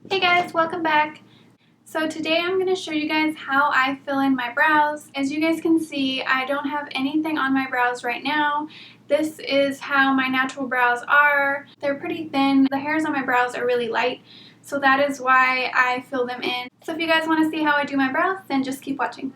Hey guys, welcome back. So today I'm going to show you guys how I fill in my brows. As you guys can see, I don't have anything on my brows right now. This is how my natural brows are. They're pretty thin. The hairs on my brows are really light, so that is why I fill them in. So if you guys want to see how I do my brows, then just keep watching.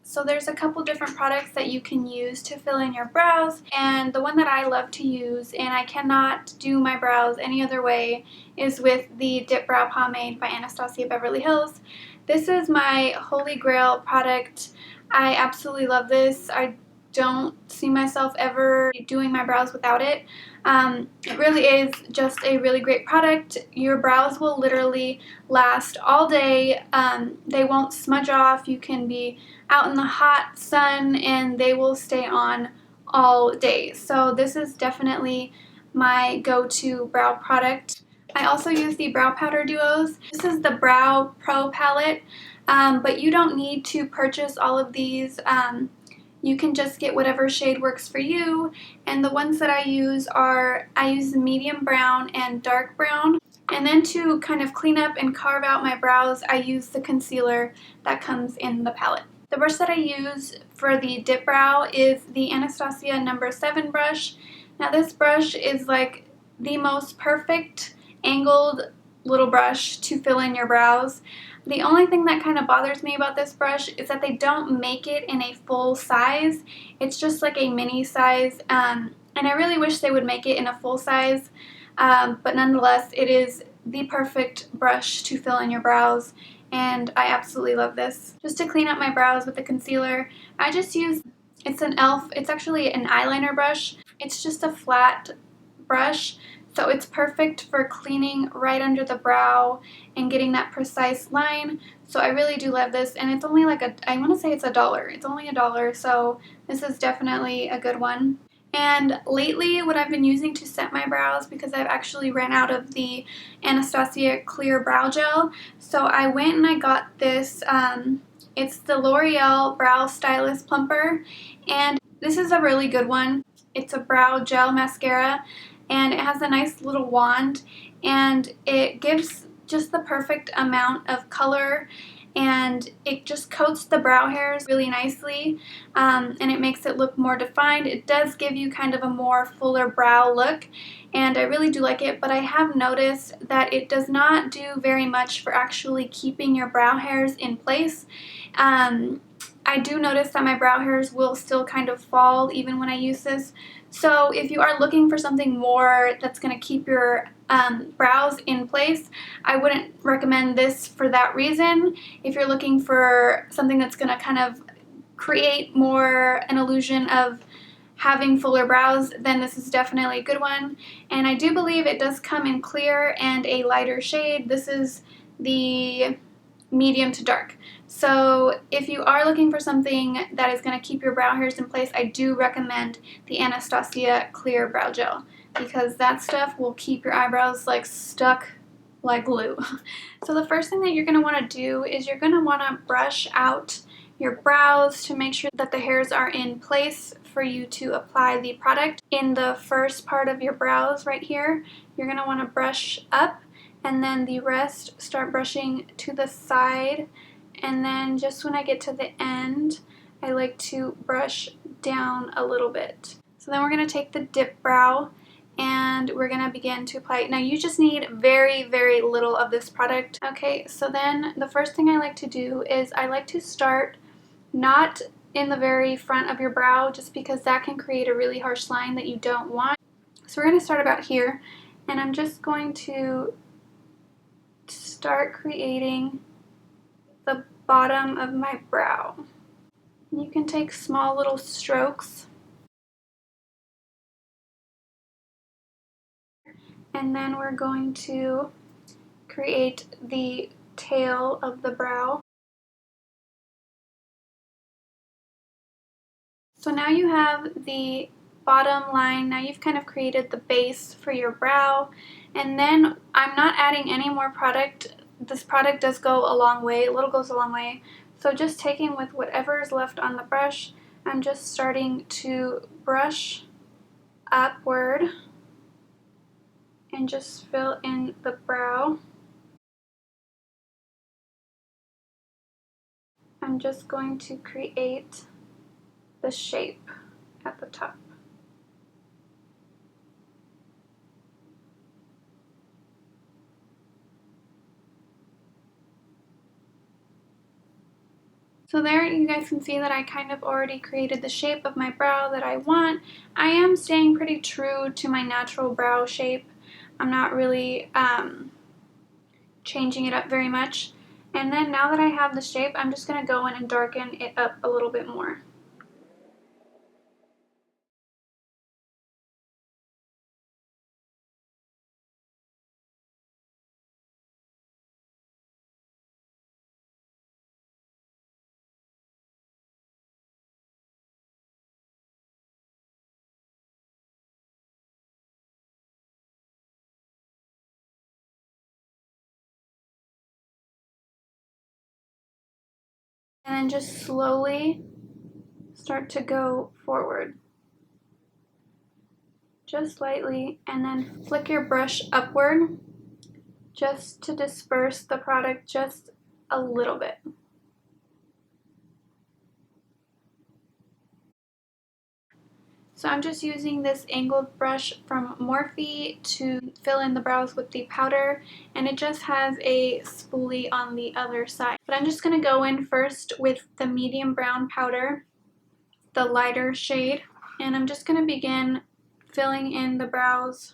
So there's a couple different products that you can use to fill in your brows, and the one that I love to use, and I cannot do my brows any other way, is with the Dipbrow Pomade by Anastasia Beverly Hills. This is my holy grail product. I absolutely love this. I don't see myself ever doing my brows without it. It really is just a really great product. Your brows will literally last all day. They won't smudge off. You can be out in the hot sun and they will stay on all day. So this is definitely my go-to brow product. I also use the brow powder duos. This is the Brow Pro Palette, but you don't need to purchase all of these. You can just get whatever shade works for you, and the ones that I use medium brown and dark brown. And then to kind of clean up and carve out my brows, I use the concealer that comes in the palette. The brush that I use for the Dipbrow is the Anastasia No. 7 brush. Now this brush is like the most perfect angled little brush to fill in your brows. The only thing that kind of bothers me about this brush is that they don't make it in a full size. It's just like a mini size, and I really wish they would make it in a full size, but nonetheless it is the perfect brush to fill in your brows, and I absolutely love this. Just to clean up my brows with the concealer, I just use, it's an e.l.f., it's actually an eyeliner brush. It's just a flat brush, so it's perfect for cleaning right under the brow and getting that precise line. So I really do love this, and it's only like I want to say it's $1. It's only $1, so this is definitely a good one. And lately what I've been using to set my brows, because I've actually ran out of the Anastasia Clear Brow Gel, so I went and I got this, it's the L'Oreal Brow Stylist Plumper, and this is a really good one. It's a brow gel mascara, and it has a nice little wand, and it gives just the perfect amount of color, and it just coats the brow hairs really nicely, and it makes it look more defined. It does give you kind of a more fuller brow look, and I really do like it, but I have noticed that it does not do very much for actually keeping your brow hairs in place. I do notice that my brow hairs will still kind of fall even when I use this. So if you are looking for something more that's going to keep your brows in place, I wouldn't recommend this for that reason. If you're looking for something that's going to kind of create more an illusion of having fuller brows, then this is definitely a good one. And I do believe it does come in clear and a lighter shade. This is the medium to dark. So if you are looking for something that is going to keep your brow hairs in place, I do recommend the Anastasia Clear Brow Gel, because that stuff will keep your eyebrows like stuck like glue. So the first thing that you're going to want to do is you're going to want to brush out your brows to make sure that the hairs are in place for you to apply the product. In the first part of your brows right here, you're going to want to brush up, and then the rest start brushing to the side, and then just when I get to the end, I like to brush down a little bit. So then we're going to take the Dipbrow and we're going to begin to apply it. Now you just need very, very little of this product. Okay, so then the first thing I like to do is I like to start not in the very front of your brow, just because that can create a really harsh line that you don't want. So we're going to start about here, and I'm just going to start creating the bottom of my brow. You can take small little strokes, and then we're going to create the tail of the brow. So now you have the bottom line. Now you've kind of created the base for your brow, and then I'm not adding any more product. This product does go a long way. A little goes a long way. So just taking with whatever is left on the brush, I'm just starting to brush upward and just fill in the brow. I'm just going to create the shape at the top. So there you guys can see that I kind of already created the shape of my brow that I want. I am staying pretty true to my natural brow shape. I'm not really changing it up very much. And then now that I have the shape, I'm just going to go in and darken it up a little bit more. And then just slowly start to go forward. Just lightly, and then flick your brush upward just to disperse the product just a little bit. So I'm just using this angled brush from Morphe to fill in the brows with the powder, and it just has a spoolie on the other side. But I'm just going to go in first with the medium brown powder, the lighter shade, and I'm just going to begin filling in the brows.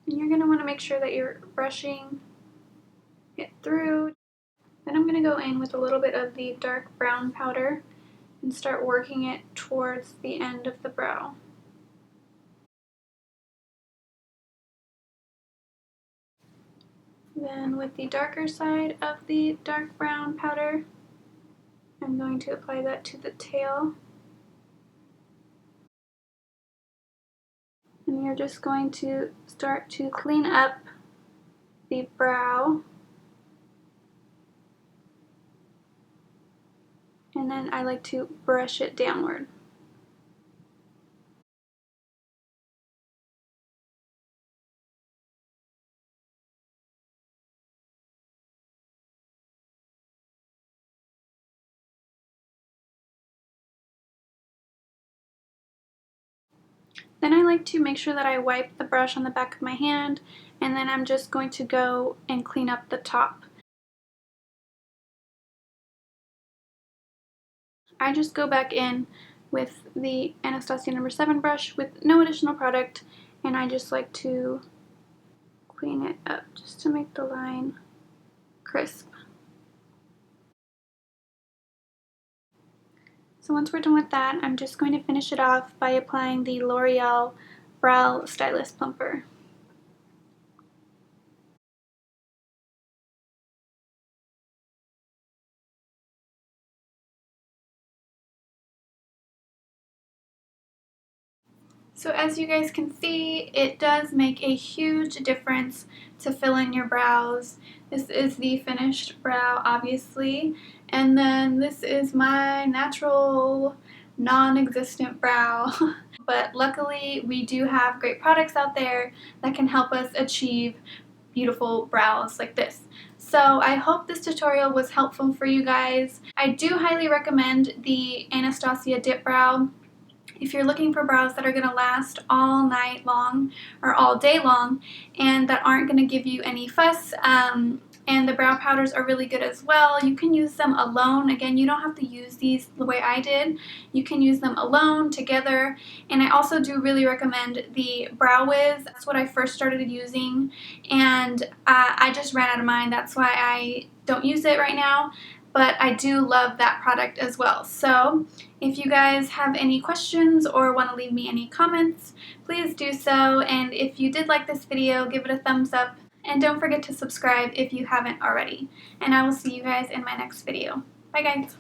And you're going to want to make sure that you're brushing it through. Then I'm going to go in with a little bit of the dark brown powder and start working it towards the end of the brow. Then with the darker side of the dark brown powder, I'm going to apply that to the tail. And you're just going to start to clean up the brow. And then I like to brush it downward. Then I like to make sure that I wipe the brush on the back of my hand, and then I'm just going to go and clean up the top. I just go back in with the Anastasia number 7 brush with no additional product, and I just like to clean it up just to make the line crisp. So once we're done with that, I'm just going to finish it off by applying the L'Oreal Brow Stylist Plumper. So as you guys can see, it does make a huge difference to fill in your brows. This is the finished brow, obviously, and then this is my natural, non-existent brow. But luckily, we do have great products out there that can help us achieve beautiful brows like this. So I hope this tutorial was helpful for you guys. I do highly recommend the Anastasia Dipbrow. If you're looking for brows that are going to last all night long or all day long and that aren't going to give you any fuss, and the brow powders are really good as well. You can use them alone. Again, you don't have to use these the way I did. You can use them alone, together, and I also do really recommend the Brow Wiz. That's what I first started using, and I just ran out of mine. That's why I don't use it right now. But I do love that product as well. So if you guys have any questions or want to leave me any comments, please do so. And if you did like this video, give it a thumbs up. And don't forget to subscribe if you haven't already. And I will see you guys in my next video. Bye guys!